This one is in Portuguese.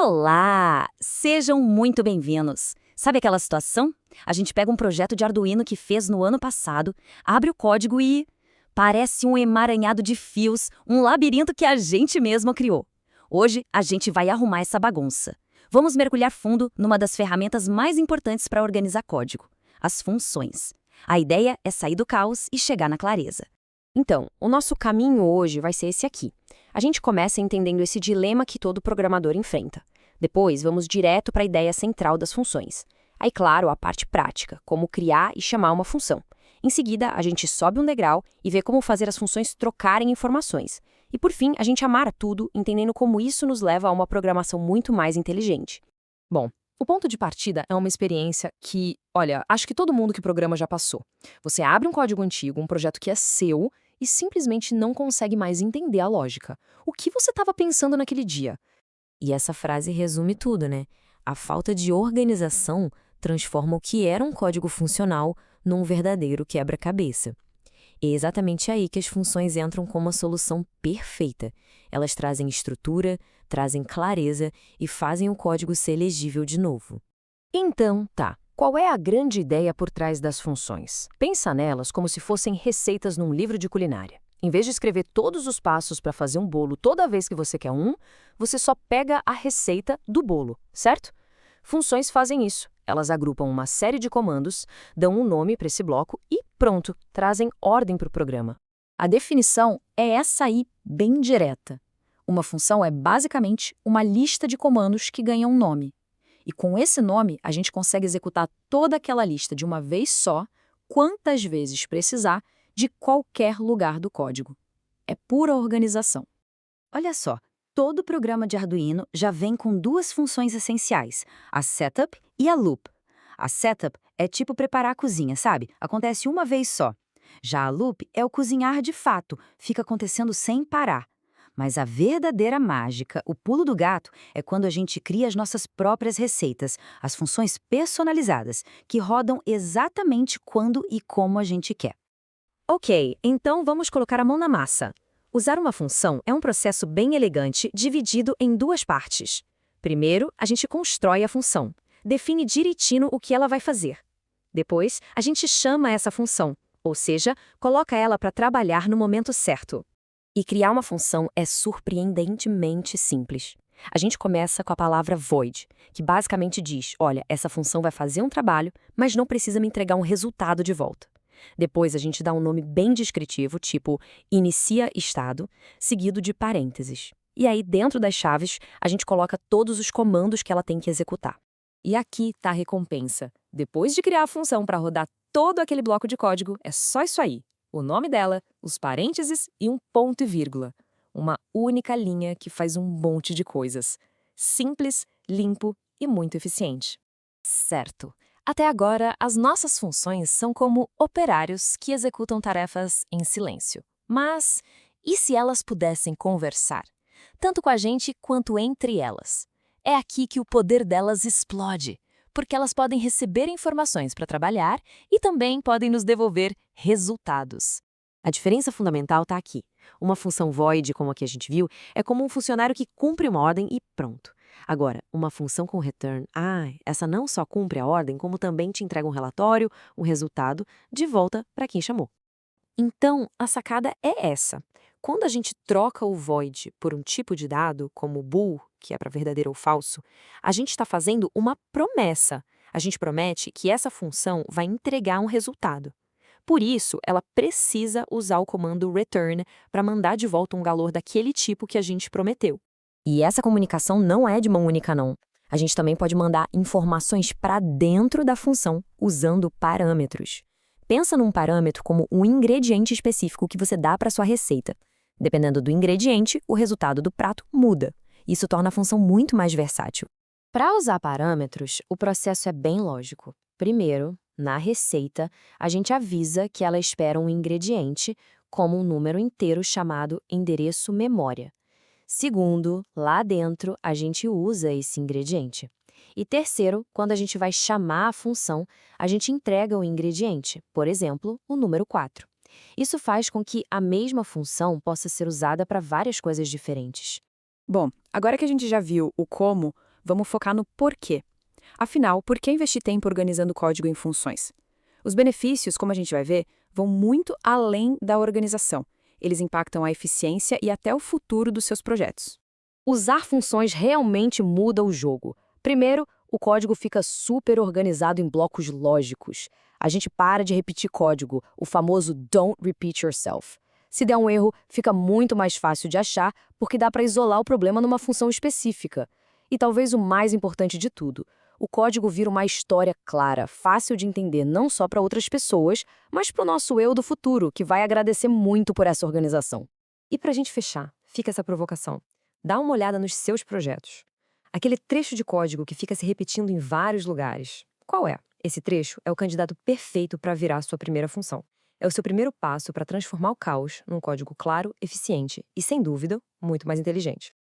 Olá! Sejam muito bem-vindos. Sabe aquela situação? A gente pega um projeto de Arduino que fez no ano passado, abre o código e... parece um emaranhado de fios, um labirinto que a gente mesma criou. Hoje, a gente vai arrumar essa bagunça. Vamos mergulhar fundo numa das ferramentas mais importantes para organizar código, as funções. A ideia é sair do caos e chegar na clareza. Então, o nosso caminho hoje vai ser esse aqui. A gente começa entendendo esse dilema que todo programador enfrenta. Depois, vamos direto para a ideia central das funções. Aí, claro, a parte prática, como criar e chamar uma função. Em seguida, a gente sobe um degrau e vê como fazer as funções trocarem informações. E, por fim, a gente amara tudo, entendendo como isso nos leva a uma programação muito mais inteligente. Bom, o ponto de partida é uma experiência que, olha, acho que todo mundo que programa já passou. Você abre um código antigo, um projeto que é seu, e simplesmente não consegue mais entender a lógica. O que você estava pensando naquele dia? E essa frase resume tudo, né? A falta de organização transforma o que era um código funcional num verdadeiro quebra-cabeça. É exatamente aí que as funções entram como a solução perfeita. Elas trazem estrutura, trazem clareza e fazem o código ser legível de novo. Então, tá. Qual é a grande ideia por trás das funções? Pensa nelas como se fossem receitas num livro de culinária. Em vez de escrever todos os passos para fazer um bolo toda vez que você quer um, você só pega a receita do bolo, certo? Funções fazem isso. Elas agrupam uma série de comandos, dão um nome para esse bloco e pronto, trazem ordem para o programa. A definição é essa aí, bem direta. Uma função é basicamente uma lista de comandos que ganham um nome. E com esse nome, a gente consegue executar toda aquela lista de uma vez só, quantas vezes precisar, de qualquer lugar do código. É pura organização. Olha só, todo programa de Arduino já vem com duas funções essenciais, a setup e a loop. A setup é tipo preparar a cozinha, sabe? Acontece uma vez só. Já a loop é o cozinhar de fato, fica acontecendo sem parar. Mas a verdadeira mágica, o pulo do gato, é quando a gente cria as nossas próprias receitas, as funções personalizadas, que rodam exatamente quando e como a gente quer. Ok, então vamos colocar a mão na massa. Usar uma função é um processo bem elegante, dividido em duas partes. Primeiro, a gente constrói a função, define direitinho o que ela vai fazer. Depois, a gente chama essa função, ou seja, coloca ela para trabalhar no momento certo. E criar uma função é surpreendentemente simples. A gente começa com a palavra void, que basicamente diz, olha, essa função vai fazer um trabalho, mas não precisa me entregar um resultado de volta. Depois a gente dá um nome bem descritivo, tipo inicia estado, seguido de parênteses. E aí, dentro das chaves, a gente coloca todos os comandos que ela tem que executar. E aqui está a recompensa. Depois de criar a função para rodar todo aquele bloco de código, é só isso aí. O nome dela, os parênteses e um ponto e vírgula. Uma única linha que faz um monte de coisas. Simples, limpo e muito eficiente. Certo. Até agora, as nossas funções são como operários que executam tarefas em silêncio. Mas e se elas pudessem conversar? Tanto com a gente quanto entre elas. É aqui que o poder delas explode, porque elas podem receber informações para trabalhar e também podem nos devolver resultados. A diferença fundamental está aqui. Uma função void, como a que a gente viu, é como um funcionário que cumpre uma ordem e pronto. Agora, uma função com return, essa não só cumpre a ordem, como também te entrega um relatório, um resultado, de volta para quem chamou. Então, a sacada é essa. Quando a gente troca o void por um tipo de dado, como o bool, que é para verdadeiro ou falso, a gente está fazendo uma promessa. A gente promete que essa função vai entregar um resultado. Por isso, ela precisa usar o comando return para mandar de volta um valor daquele tipo que a gente prometeu. E essa comunicação não é de mão única, não. A gente também pode mandar informações para dentro da função usando parâmetros. Pensa num parâmetro como um ingrediente específico que você dá para sua receita. Dependendo do ingrediente, o resultado do prato muda. Isso torna a função muito mais versátil. Para usar parâmetros, o processo é bem lógico. Primeiro, na receita, a gente avisa que ela espera um ingrediente, como um número inteiro chamado endereço memória. Segundo, lá dentro, a gente usa esse ingrediente. E terceiro, quando a gente vai chamar a função, a gente entrega o ingrediente, por exemplo, o número 4. Isso faz com que a mesma função possa ser usada para várias coisas diferentes. Bom, agora que a gente já viu o como, vamos focar no porquê. Afinal, por que investir tempo organizando código em funções? Os benefícios, como a gente vai ver, vão muito além da organização. Eles impactam a eficiência e até o futuro dos seus projetos. Usar funções realmente muda o jogo. Primeiro, o código fica super organizado em blocos lógicos. A gente para de repetir código, o famoso don't repeat yourself. Se der um erro, fica muito mais fácil de achar, porque dá para isolar o problema numa função específica. E talvez o mais importante de tudo, o código vira uma história clara, fácil de entender não só para outras pessoas, mas para o nosso eu do futuro, que vai agradecer muito por essa organização. E para a gente fechar, fica essa provocação. Dá uma olhada nos seus projetos. Aquele trecho de código que fica se repetindo em vários lugares. Qual é? Esse trecho é o candidato perfeito para virar sua primeira função. É o seu primeiro passo para transformar o caos num código claro, eficiente e, sem dúvida, muito mais inteligente.